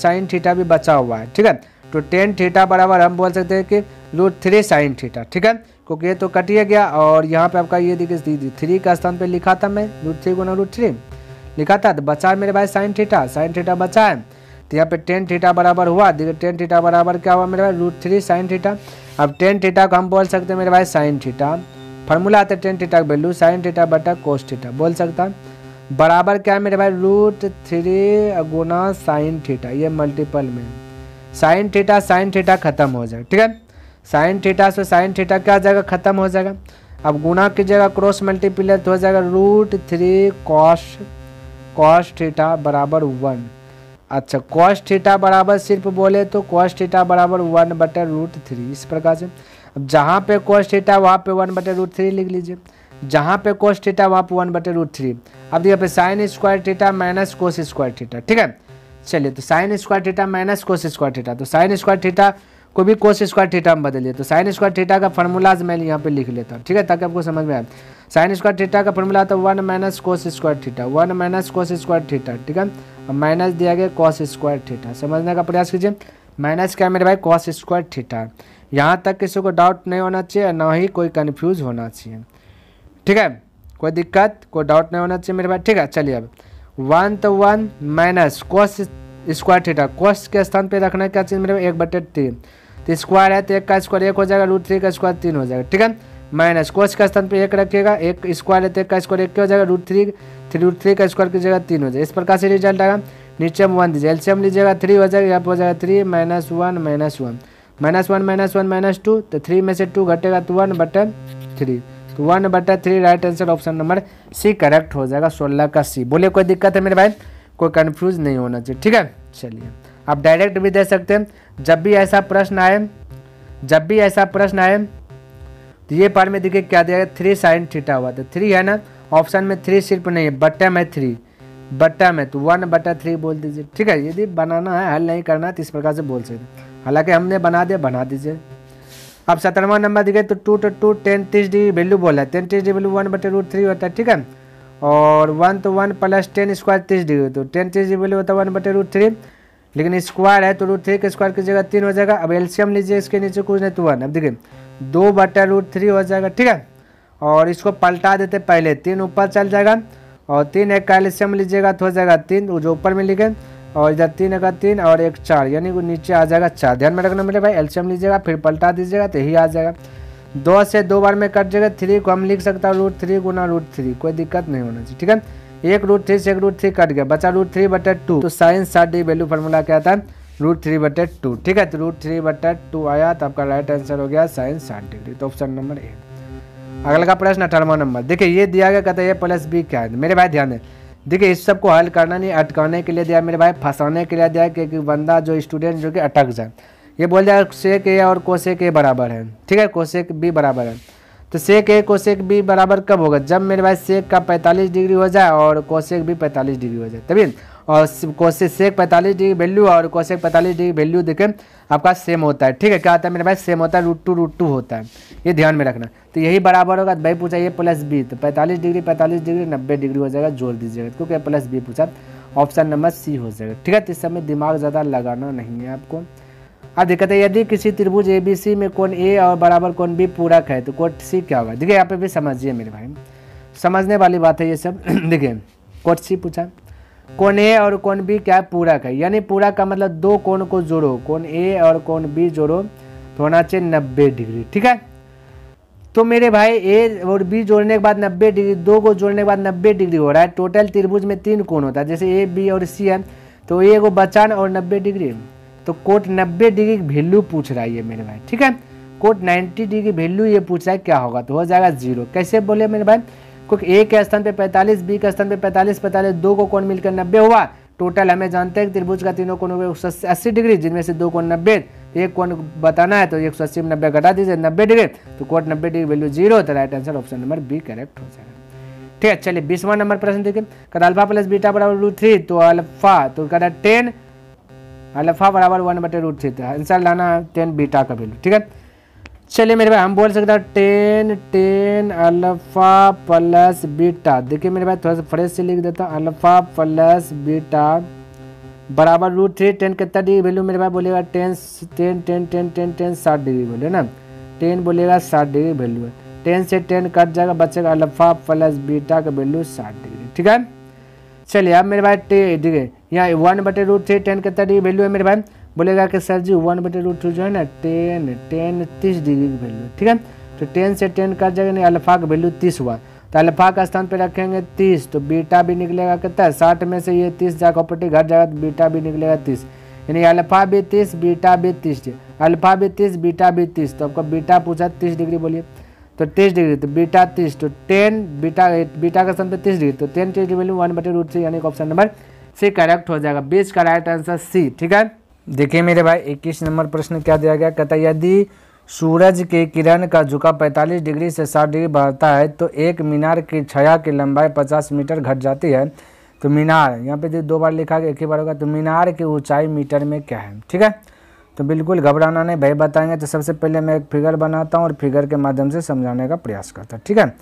Speaker 1: sin थीटा भी बचा हुआ है, ठीक है। तो tan थीटा बराबर हम बोल सकते हैं कि √3 sin थीटा, ठीक है, क्योंकि ये तो कटिए गया और यहाँ पे आपका ये देखिए 3 का स्थान पे लिखा था मैं, √3 गुना √3 लिखा था, तो बचा है मेरे भाई sin थीटा बचा है। तो यहाँ पे tan थीटा बराबर हुआ, देखिए tan थीटा बराबर क्या हुआ मेरे भाई √3 sin थीटा। अब tan थीटा को हम बोल सकते हैं मेरे भाई sin थीटा, फार्मूला आता है tan थीटा का वैल्यू sin थीटा बटा cos थीटा बोल सकता है, बराबर क्या है मेरे भाई √3 गुना sin थीटा, ये मल्टीपल में sin थीटा खत्म हो जाएगा, ठीक है। sin थीटा से sin थीटा क्या आ जाएगा, खत्म हो जाएगा। अब गुना कीजिएगा क्रॉस मल्टीप्लाई तो हो जाएगा √3 cos थीटा बराबर 1। अच्छा cos थीटा बराबर सिर्फ बोले तो cos थीटा बराबर 1 बटे √3, इस प्रकार से। अब जहाँ पे cos थीटा वहाँ पे 1 बटे √3 लिख लीजिए, जहाँ पे cos थीटा वहाँ पे 1 बटे √3। अब यहाँ पे sin square theta minus cos square theta, ठीक है। चलिए तो sin square theta minus cos square theta, तो sin स्क्वायर थीटा को भी कोस स्क्वायर थीटा में बदलिए, तो sin स्क्वायर थीटा का फार्मूलाज मैं यहाँ पे लिख लेता हूँ, ठीक है, ताकि आपको समझ में आए। sin स्क्वायर थीटा का फार्मूला आता है 1 minus cos square theta, 1 minus cos square theta, ठीक है। अब माइनस दिया गया कॉस स्क्वायर थीटा, समझने का प्रयास कीजिए। माइनस क्या मेरे भाई कॉस स्क्वायर थीटा, यहाँ तक किसी को डाउट नहीं होना चाहिए, ना ही कोई कन्फ्यूज होना चाहिए, ठीक है, कोई दिक्कत कोई डाउट नहीं होना चाहिए मेरे भाई। ठीक है, चलिए अब 1 तो 1 माइनस कोस स्क्वायर थीटा, कोस के स्थान पे रखना क्या चीज़ मेरे भाई 1/3, तो स्क्वायर है तो 1 का स्क्वायर 1 हो जाएगा, √3 का स्क्वायर 3 हो जाएगा। ठीक है, माइनस कोस का स्थान पे 1 रखिएगा, 1 स्क्वायर है तो 1 का स्क्वायर 1 हो जाएगा, √3 का स्क्वायर की जगह 3 हो जाएगा। इस प्रकार से रिजल्ट आएगा। नीचे में 1 दीजिए, एलसीएम लीजिएगा 3 हो जाएगा, यहाँ पर हो जाएगा 3 -1 -1 -1 -2, तो 3 में से 2 घटेगा तो 1/3, तो 1/3 right answer option number C correct हो जाएगा, 16 का सी। बोलिए कोई दिक्कत है मेरे भाई, कोई कंफ्यूज नहीं होना चाहिए। ठीक है, चलिए आप डायरेक्ट भी दे सकते हैं। जब भी ऐसा प्रश्न आए तो ये पार में देखिए क्या दिया गया 3 sin थीटा हुआ, तो 3 है ना, ऑप्शन में 3 सिर्फ नहीं है, बट्टा में 3 बट्टा में, तो 1/3 बोल दीजिए। ठीक है, यदि बनाना है हल नहीं करना है तो इस प्रकार से बोल सकते, हालांकि हमने बना दिया, बना दीजिए। अब 17वां नंबर दिखे तो 2 to 2 10 30 डिग्री वैल्यू बोला है, 10 30 डिग्री वैल्यू 1/√3 होता है। ठीक है, और 1 तो 1 प्लस 10 स्क्वायर 30 डिग्री, तो 10 30 डिग्री वैल्यू होता है 1/√3, लेकिन स्क्वायर है तो √3 के स्क्वायर की जगह 3 हो जाएगा। अब एलसीएम लीजिए, इसके नीचे कुछ नहीं तो 1, अब देखिए 2/√3 हो जाएगा। ठीक है, और इसको पलटा देते पहले, 3 ऊपर चल जाएगा और 3 1 का एलसीएम लीजिएगा तो हो जाएगा 3, जो ऊपर में लिखे, और इधर 3 का 3 और 1 4, यानी वो नीचे आ जाएगा 4। ध्यान में रखना मेरे भाई, एलसीएम लीजिएगा फिर पलटा दीजिएगा तो यही आ जाएगा। 2 से 2 बार में कट जाएगा, 3 को हम लिख सकता हूँ √3 गुना √3, कोई दिक्कत नहीं होना चाहिए। ठीक है, 1 √3 से 1 √3 कट गया, बचा √3/2, तो साइन 60 डिग्री वैल्यू फार्मूला क्या था √3/2। ठीक है, तो √3/2 आया, तो आपका राइट आंसर हो गया साइन 60 डिग्री, तो ऑप्शन नंबर ए। अगला का प्रश्न 18वां नंबर देखिए, ये दिया गया कहता है ए प्लस बी क्या है मेरे भाई, ध्यान दें। देखिए इस सबको हल करना नहीं, अटकाने के लिए दिया मेरे भाई, फंसाने के लिए दिया कि बंदा जो स्टूडेंट जो कि अटक जाए। ये बोल दिया सेक ए और कोसेक ए बराबर है। ठीक है, कोसेक बी बराबर है, तो सेक ए कोसेक बी बराबर कब होगा, जब मेरे भाई सेक का 45 डिग्री हो जाए और कोसेक भी 45 डिग्री हो जाए तभी। और कोसेक सेक 45 डिग्री वैल्यू और कोसेक 45 डिग्री वैल्यू देखें आपका सेम होता है। ठीक है, क्या होता है मेरे भाई, सेम होता है, √2 होता है, ये ध्यान में रखना। तो यही बराबर होगा, भाई पूछा ए प्लस बी, तो 45 डिग्री 90 डिग्री हो जाएगा, जोड़ दीजिएगा, क्योंकि ए प्लस बी पूछा, ऑप्शन नंबर सी हो जाएगा। ठीक है, तो इस समय दिमाग ज़्यादा लगाना नहीं है आपको। अब दिक्कत है, यदि किसी त्रिभुज ABC में कोण ए और बराबर कोण बी पूरक है तो कोण सी क्या होगा। देखिए यहाँ पे भी समझिए मेरे भाई, समझने वाली बात है ये सब। देखिए कोण सी पूछा, कोण ए और कोण बी क्या पूरक है, यानी पूरक का मतलब 2 कोण को जोड़ो, कोण ए और कोण बी जोड़ो तो होना चाहिए 90 डिग्री। ठीक है, तो मेरे भाई ए और बी जोड़ने के बाद 90 डिग्री, 2 को जोड़ने के बाद 90 डिग्री हो रहा है। टोटल त्रिभुज में 3 कोण होता है, जैसे ए बी और सी है, तो ए को बचान और 90 डिग्री, तो कोट 90 डिग्री वैल्यू पूछ रहा है ये मेरे भाई। ठीक है, कोट 90 डिग्री वैल्यू ये पूछ रहा है, क्या होगा, तो हो जाएगा 0। कैसे बोले मेरे भाई, क्योंकि ए के स्थान पे 45, बी के स्थान पे 45 45, 2 को कोण मिलकर 90 हुआ। टोटल हमें जानते हैं कि त्रिभुज का तीनों कोण 180 डिग्री, जिनमें से 2 कोण 90, एक कोण बताना है तो 180 में 90 घटा दीजिए 90 डिग्री, तो कोट 90 डिग्री वैल्यू 0, तो right answer option number B correct हो जाएगा। ठीक है, चलिए 20वां नंबर प्रश्न देखिए, कहता अल्फा प्लस बीटा बराबर √3, तो अल्फा तो कहता 10 अल्फा बराबर 1/√3, तो आंसर लाना है 10 बीटा का वैल्यू। ठीक है, चलिए मेरे भाई हम बोल सकते हैं 10 अल्फा प्लस बीटा। देखिए मेरे भाई थोड़ा सा फ्रेश से लिख देता हूँ, अल्फा प्लस बीटा बराबर √3, 10 कितना डिग्री वैल्यू मेरे भाई बोलेगा 10 60 डिग्री वैल्यू ना, 10 बोलेगा 60 डिग्री वैल्यू है, 10 से 10 कट जाएगा, बचेगा अल्फा प्लस बीटा का वैल्यू 60 डिग्री। ठीक है, चलिए अब मेरे भाई देखिए यहाँ 1/√3 10 कितना डिग्री वैल्यू है मेरे भाई, बोलेगा कि सर जी 1/√3 जो है ना 10 30 डिग्री की वैल्यू। ठीक है, तो 10 से 10 कट जाएगा, नहीं अल्फा का वैल्यू 30 हुआ, तो अल्फा का स्थान पे रखेंगे 30, तो बीटा भी निकलेगा कितना 60 में से ये 30 जाकर प्रॉपर्टी घट जाएगा, तो बीटा भी निकलेगा 30, यानी अल्फा भी 30 बीटा भी 30, अल्फा भी 30 बीटा भी 30, तो आपको बीटा पूछा 30 डिग्री बोलिए, तो 30 डिग्री, तो बीटा 30, तो 10 बीटा का स्थान पे 30 डिग्री, तो 10 डिग्री वैल्यू 1/√3, यानी ऑप्शन नंबर सी करेक्ट हो जाएगा, 20 का राइट आंसर सी। ठीक है, देखिए मेरे भाई 21 नंबर प्रश्न क्या दिया गया, कहता है यदि सूरज के किरण का झुकाव 45 डिग्री से 60 डिग्री बढ़ता है तो एक मीनार की छाया की लंबाई 50 मीटर घट जाती है, तो मीनार यहाँ पे 2 बार लिखा गया, एक ही बार होगा, तो मीनार की ऊंचाई मीटर में क्या है। ठीक है, तो बिल्कुल घबराना नहीं भाई, बताएंगे। तो सबसे पहले मैं एक फिगर बनाता हूँ और फिगर के माध्यम से समझाने का प्रयास करता हूँ। ठीक है,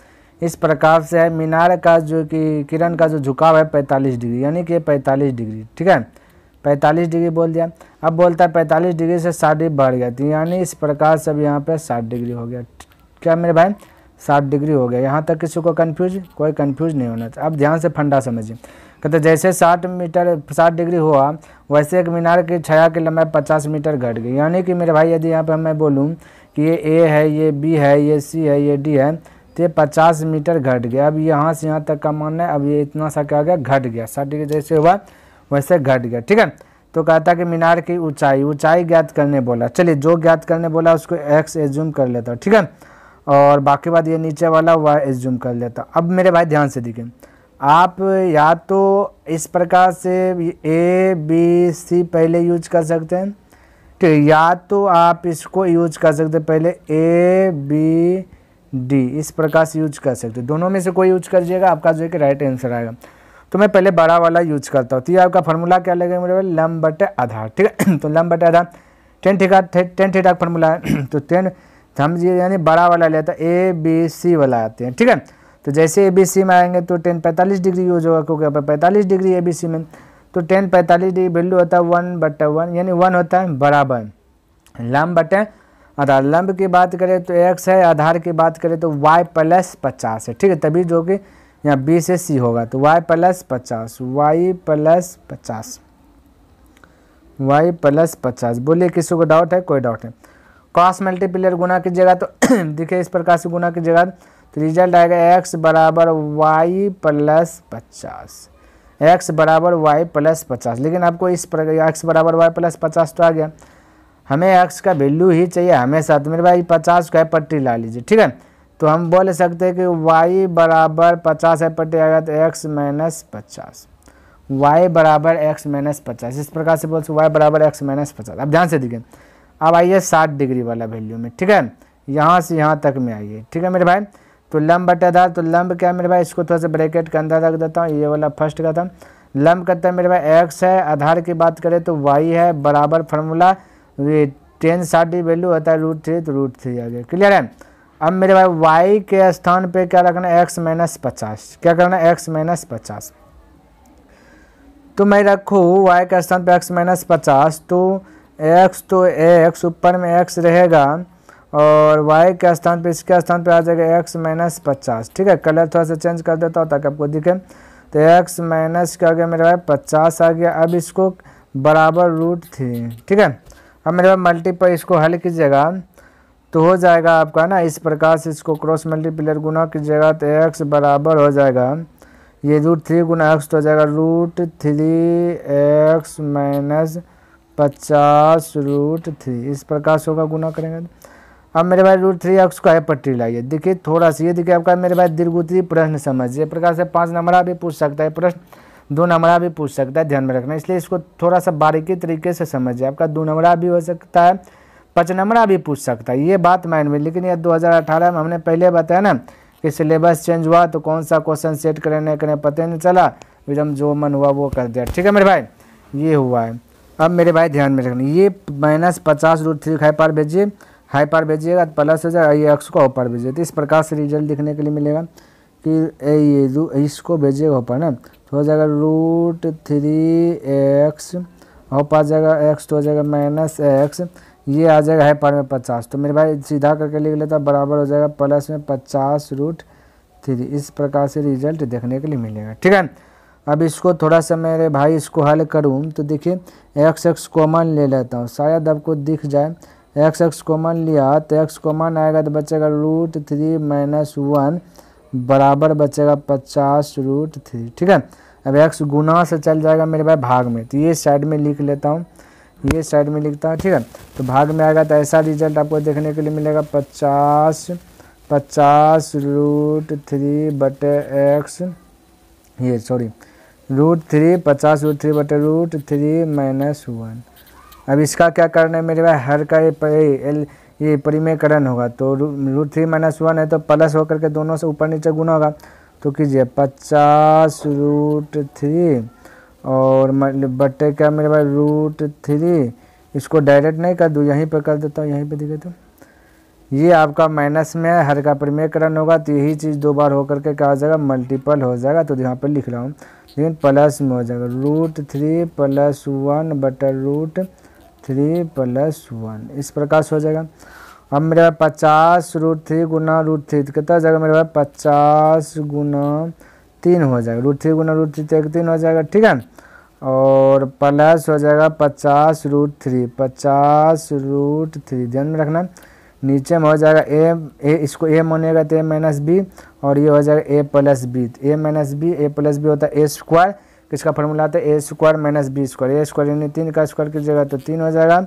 Speaker 1: इस प्रकार से है, मीनार का जो कि किरण का जो झुकाव है 45 डिग्री, यानी कि 45 डिग्री। ठीक है, 45 डिग्री बोल दिया, अब बोलता है 45 डिग्री से 60 डिग्री बढ़ गया, तो यानी इस प्रकार से अब यहाँ पे 60 डिग्री हो गया। क्या मेरे भाई 60 डिग्री हो गया। यहाँ तक किसी को कोई कन्फ्यूज नहीं होना चाहिए। अब ध्यान से फंडा समझिए। कहते जैसे 60 डिग्री हुआ वैसे एक मीनार की छाया की लंबाई 50 मीटर घट गई। यानी कि मेरे भाई यदि यहाँ पर मैं बोलूँ कि ये ए है, ये बी है, ये सी है, ये डी है, तो ये 50 मीटर घट गया। अब यहाँ से यहाँ तक का मानना है। अब ये इतना सा क्या हो गया, घट गया। 60 डिग्री जैसे हुआ वैसे घट गया। ठीक है, तो कहता कि मीनार की ऊंचाई ज्ञात करने बोला। चलिए जो ज्ञात करने बोला उसको एक्स एज्यूम कर लेता हूँ। ठीक है, और बाकी बात ये नीचे वाला वाई एज्यूम कर लेता। अब मेरे भाई ध्यान से देखिए, आप या तो इस प्रकार से ए बी सी पहले यूज कर सकते हैं, ठीक, या तो आप इसको यूज कर सकते हैं पहले ए बी डी, इस प्रकार से यूज कर सकते हैं। दोनों में से कोई यूज करिएगा, आपका जो है कि राइट आंसर आएगा। तो मैं पहले बड़ा वाला यूज करता हूँ। तो ये आपका फार्मूला क्या लगेगा मेरे भाई, लंब बटे आधार। ठीक है, तो लंब बटे आधार टेन थीटा का फार्मूला है। तो 10 समझिए, यानी बड़ा वाला लेता है, ए बी सी वाला आते हैं। ठीक है, तो जैसे ए बी सी में आएंगे तो 10 45 डिग्री यूज होगा, क्योंकि 45 डिग्री ए बी सी में, तो 10 45 डिग्री वैल्यू होता है 1/1, यानी 1 होता है बराबर लंब बटे आधार। लंब की बात करें तो x है, आधार की बात करें तो y + 50 है। ठीक है, तभी जो कि यहाँ b से c होगा, तो y + 50, y + 50। बोलिए किसी को डाउट है, कोई डाउट है। क्रॉस मल्टीप्लियर गुना कीजिएगा तो देखिए इस प्रकार से गुना कीजिएगा तो रिजल्ट आएगा x बराबर y + 50, x बराबर y + 50। लेकिन आपको इस प्रकार x बराबर y + 50 तो आ गया, हमें x का वैल्यू ही चाहिए हमेशा। तो मेरे भाई 50 का पट्टी ला लीजिए। ठीक है, तो हम बोल सकते हैं कि y बराबर 50 है पट्टी आएगा तो x - 50, y बराबर x - 50, इस प्रकार से बोल सकते y बराबर x - 50। अब ध्यान से देखिए, अब आइए 60 डिग्री वाला वैल्यू में। ठीक है, यहाँ से यहाँ तक में आइए। ठीक है मेरे भाई, तो लंब बटे आधार, तो लंब क्या है मेरे भाई, इसको थोड़ा सा ब्रैकेट के अंदर रख देता हूँ। ये वाला फर्स्ट का था, लंब करता है मेरे भाई x है, आधार की बात करें तो y है, बराबर फार्मूला 10 60 वैल्यू होता है √3, तो √3 आ गया। क्लियर है। अब मेरे भाई y के स्थान पे क्या रखना है, x - 50, क्या करना है, x - 50। तो मैं रखूँ y के स्थान पे x - 50, तो x ऊपर में x रहेगा और y के स्थान पे, इसके स्थान पे आ जाएगा x - 50। ठीक है, कलर थोड़ा सा चेंज कर देता हूँ ताकि आपको दिखे। तो x माइनस क्या आ गया मेरे भाई, 50 आ गया। अब इसको बराबर √3। ठीक है, अब मेरे पास मल्टीपल इसको हल कीजिएगा तो हो जाएगा आपका ना इस प्रकार से, इसको क्रॉस मल्टीप्लियर गुना कीजिएगा तो x बराबर हो जाएगा, ये √3 गुना x तो हो जाएगा √3x - 50 √3, इस प्रकार से होगा, गुना करेंगे। अब मेरे भाई √3x को है पट्टी लाइए। देखिए थोड़ा सा ये देखिए आपका मेरे भाई दीर्घोत्तरीय प्रश्न समझिए, प्रकार से 5 नंबर भी पूछ सकता है प्रश्न, 2 नंबर भी पूछ सकता है, ध्यान में रखना। इसलिए इसको थोड़ा सा बारीकी तरीके से समझिए, आपका 2 नंबर भी हो सकता है, 5 नंबर भी पूछ सकता है, ये बात माइंड में। लेकिन ये 2018 में हमने पहले बताया ना कि सिलेबस चेंज हुआ तो कौन सा क्वेश्चन सेट करें नहीं करें पता नहीं चला, एकदम जो मन हुआ वो कर दिया। ठीक है मेरे भाई, ये हुआ है। अब मेरे भाई ध्यान में रखना, ये -50 √3 हाई पार भेजिए, हाई पार भेजिएगा तो प्लस हो जाएगा, ये x को ऊपर भेजिए। तो इस प्रकार से रिजल्ट देखने के लिए मिलेगा कि ये इसको भेजिएगा ऊपर ना, तो हो जाएगा √3x, ऊपर आ जाएगा x तो हो जाएगा -x, ये आ जाएगा हाई पार में 50। तो मेरे भाई सीधा करके लिख लेता, बराबर हो जाएगा प्लस में 50 √3, इस प्रकार से रिजल्ट देखने के लिए मिलेगा। ठीक है, अब इसको थोड़ा सा मेरे भाई इसको हल करूँ तो देखिए x कॉमन ले लेता हूँ, शायद आपको दिख जाए। x कॉमन लिया तो x कॉमन आएगा तो बचेगा √3 - 1 बराबर बचेगा 50 √3। ठीक है, अब x गुना से चल जाएगा मेरे भाई भाग में, तो ये साइड में लिख लेता हूँ, ये साइड में लिखता हूँ। ठीक है, तो भाग में आएगा तो ऐसा रिजल्ट आपको देखने के लिए मिलेगा 50 √3 बटे x, ये सॉरी √3 50 √3 बटे √3 - 1। अब इसका क्या करना है मेरे भाई, हर का ये परिमेयकरण होगा, तो √3 - 1 है तो प्लस होकर के दोनों से ऊपर नीचे गुना होगा, तो कीजिए 50 √3 और बटे क्या मेरे भाई √3, इसको डायरेक्ट नहीं कर दूँ, यहीं पर कर देता हूँ, यहीं पर दिखे तो ये आपका माइनस में है, हर का परिमेयकरण होगा तो यही चीज़ 2 बार होकर के क्या हो जाएगा, मल्टीपल हो जाएगा। तो यहाँ पर लिख रहा हूँ, लेकिन प्लस में हो जाएगा √3 + 1 बटा √3 + 1, इस प्रकार से हो जाएगा। अब मेरे पास 50√3 गुना √3 तो कितना हो जाएगा मेरे पास 50 गुना 3 हो जाएगा। √3 गुना √3 तो 1/3 हो जाएगा, ठीक है। और प्लस हो जाएगा 50√3, 50√3 ध्यान में रखना। नीचे में हो जाएगा ए इसको ए मानेगा तो a-b और ये हो जाएगा a + b। a + b होता है a², किसका फॉर्मूला आता है a² - b²। a² यानी 3 का स्क्वायर की जगह तो 3 हो जाएगा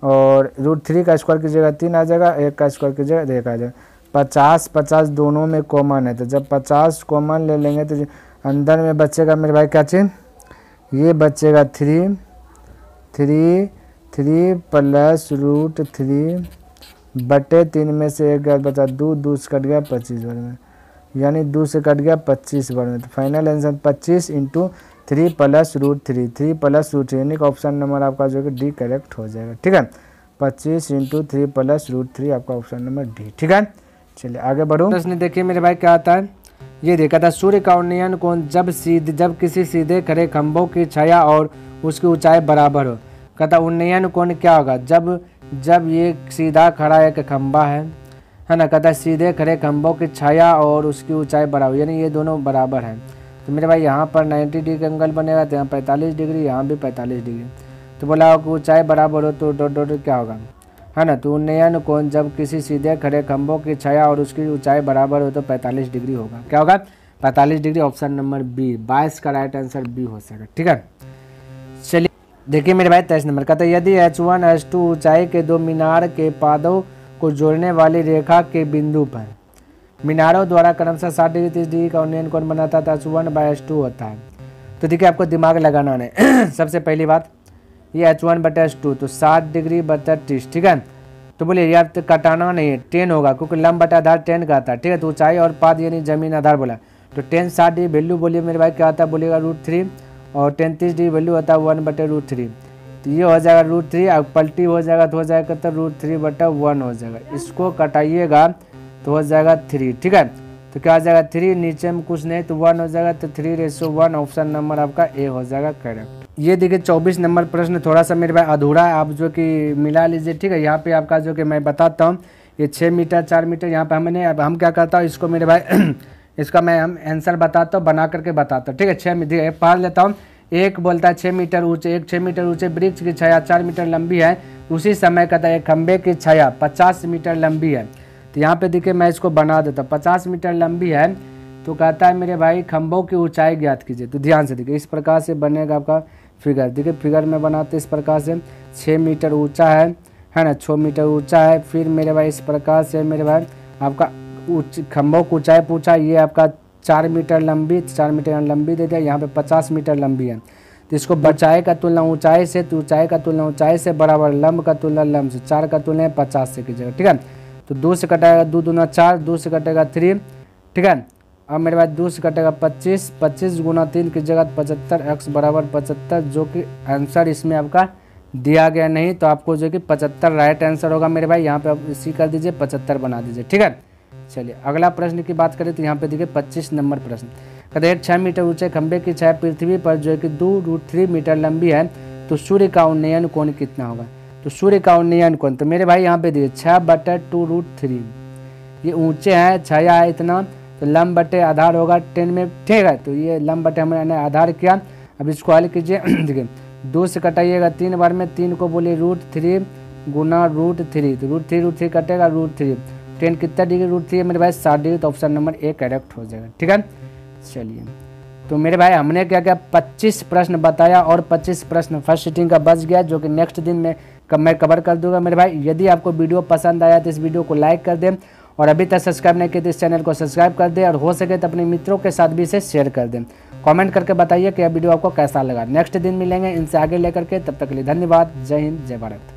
Speaker 1: और √3 का स्क्वायर की जगह 3 आ जाएगा, 1 का स्क्वायर की जगह 1 आ जाएगा। 50 दोनों में कॉमन है तो जब 50 कॉमन ले लेंगे तो अंदर में बचेगा मेरे भाई क्या चीज़, ये बचेगा 3 + √3 बटे 3 में से 1 गया बचा 2 से कट गया 25 बार में, यानी 2 से कट गया 25 बार में। तो फाइनल आंसर 25 × 3 + √3, 3 + √3 यानी कि ऑप्शन नंबर आपका जो है डी करेक्ट हो जाएगा, ठीक है। 25 × 3 + √3 आपका ऑप्शन नंबर डी, ठीक है। चलिए आगे बढ़ो। प्रश्न देखिए मेरे भाई क्या आता है, ये देखा था सूर्य का उन्नयन कोण जब किसी सीधे खड़े खंभों की छाया और उसकी ऊंचाई बराबर हो। कहता उन्नयन कोण क्या होगा, जब ये सीधा खड़ा एक खंभा है ना। कहता सीधे खड़े खंभों की छाया और उसकी ऊंचाई बराबर, यानी ये दोनों बराबर हैं। तो मेरे भाई यहाँ पर 90 डिग्री एंगल बनेगा तो यहाँ 45 डिग्री, यहाँ भी 45 डिग्री। तो बोला कि ऊंचाई बराबर हो तो डॉट क्या होगा, है ना। तो उन्नयन कोण जब किसी सीधे खड़े खंभों की छाया और उसकी ऊंचाई बराबर हो तो 45 डिग्री होगा। क्या होगा 45 डिग्री, ऑप्शन नंबर बी। 22 का राइट आंसर बी हो सकेगा, ठीक है। चलिए देखिए मेरे भाई 23 नंबर कहता है यदि H1 H2 ऊंचाई के दो मीनार के पादों को जोड़ने वाली रेखा के बिंदु पर मीनारों द्वारा क्रमशः 60 डिग्री 30 डिग्री का उन्नयन कोण बनाता था H1/H2 होता है। तो देखिए आपको दिमाग लगाना है। सबसे पहली बात ये H1/H2 तो 60 डिग्री बटा 30, ठीक है। तो बोलिए यार तो कटाना नहीं है, 10 होगा क्योंकि लंब बटा आधार 10 का आता है, ठीक है। तो ऊंचाई और पाद यानी जमीन आधार बोला तो 10 60 डिग्री वैल्यू बोलिए मेरे भाई क्या आता है, बोलिएगा √3 और 33 डिग्री वैल्यू होता है 1/√3। तो ये हो जाएगा √3 और पलटी हो जाएगा तो हो जाएगा तो √3/1 हो जाएगा। इसको कटाइएगा तो हो जाएगा 3, ठीक है। तो क्या हो जाएगा 3, नीचे में कुछ नहीं तो 1 हो जाएगा तो 3:1 ऑप्शन नंबर आपका ए हो जाएगा करेक्ट। ये देखिए 24 नंबर प्रश्न थोड़ा सा मेरे भाई अधूरा है, आप जो कि मिला लीजिए, ठीक है। यहाँ पे आपका जो कि मैं बताता हूँ ये 6 मीटर 4 मीटर यहाँ पे हमने अब हम क्या करता हूँ इसको मेरे भाई इसका मैं हम आंसर बताता हूँ बना करके बताता हूँ, ठीक है। 6 मीटर पढ़ लेता हूँ। एक बोलता है 6 मीटर ऊंचे, एक 6 मीटर ऊंचे वृक्ष की छाया 4 मीटर लंबी है, उसी समय कहता है खंबे की छाया 50 मीटर लंबी है। तो यहाँ पे देखिए मैं इसको बना देता हूँ, 50 मीटर लंबी है तो कहता है मेरे भाई खंभों की ऊंचाई ज्ञात कीजिए। तो ध्यान से देखिए इस प्रकार से बनेगा आपका फिगर। देखिए फिगर में बनाते इस प्रकार से 6 मीटर ऊंचा है ना, 6 मीटर ऊंचा है। फिर मेरे भाई इस प्रकार से मेरे भाई आपका खंभों की ऊंचाई पूछा, ये आपका 4 मीटर लंबी, 4 मीटर लंबी दे दिया। यहाँ पे 50 मीटर लंबी है तो इसको ऊंचाई का तुलना ऊंचाई से, तो ऊंचाई का तुलना ऊंचाई से बराबर, लंब का तुलना लंब से, 4 का तुलना 50 से कीजिएगा, ठीक है। तो 2 से कटेगा 2 दूना 4, 2 से कटेगा 3, ठीक है। अब मेरे पास 2 से कटेगा 25, 25 गुना 3 की जगह 75, x बराबर 75, जो कि आंसर इसमें आपका दिया गया नहीं तो आपको जो कि 75 राइट आंसर होगा मेरे भाई। यहाँ पे आप इसी कर दीजिए 75 बना दीजिए, ठीक है। चलिए अगला प्रश्न की बात करें तो यहाँ पे देखिए 25 नंबर प्रश्न कहते हैं 6 मीटर ऊंचे खंबे की छाया पृथ्वी पर जो कि 2√3 मीटर लंबी है तो सूर्य का उन्नयन कोण कितना होगा। तो सूर्य का उन्नयन कोण तो मेरे भाई यहाँ पे देखिए 6/2√3, ये ऊंचे हैं, छाया है इतना तो लंब बटे आधार होगा 10 में, ठीक है। तो ये लंब बटे हमने आधार किया। अब इसको हल कीजिए। देखिए 2 से कटाइएगा 3 बार में, 3 को बोलिए √3 गुना √3 तो √3 कटेगा √3, 10 कितना डिग्री √3 है मेरे भाई 60 डिग्री, तो ऑप्शन नंबर ए करेक्ट हो जाएगा, ठीक है। चलिए तो मेरे भाई हमने क्या क्या 25 प्रश्न बताया और 25 प्रश्न फर्स्ट सीटिंग का बच गया जो कि नेक्स्ट दिन में मैं कवर कर दूंगा मेरे भाई। यदि आपको वीडियो पसंद आया तो इस वीडियो को लाइक कर दें और अभी तक सब्सक्राइब नहीं किया तो इस चैनल को सब्सक्राइब कर दें और हो सके तो अपने मित्रों के साथ भी इसे शेयर कर दें। कमेंट करके बताइए कि यह वीडियो आपको कैसा लगा। नेक्स्ट दिन मिलेंगे इनसे आगे लेकर के, तब तक के लिए धन्यवाद। जय हिंद, जय भारत।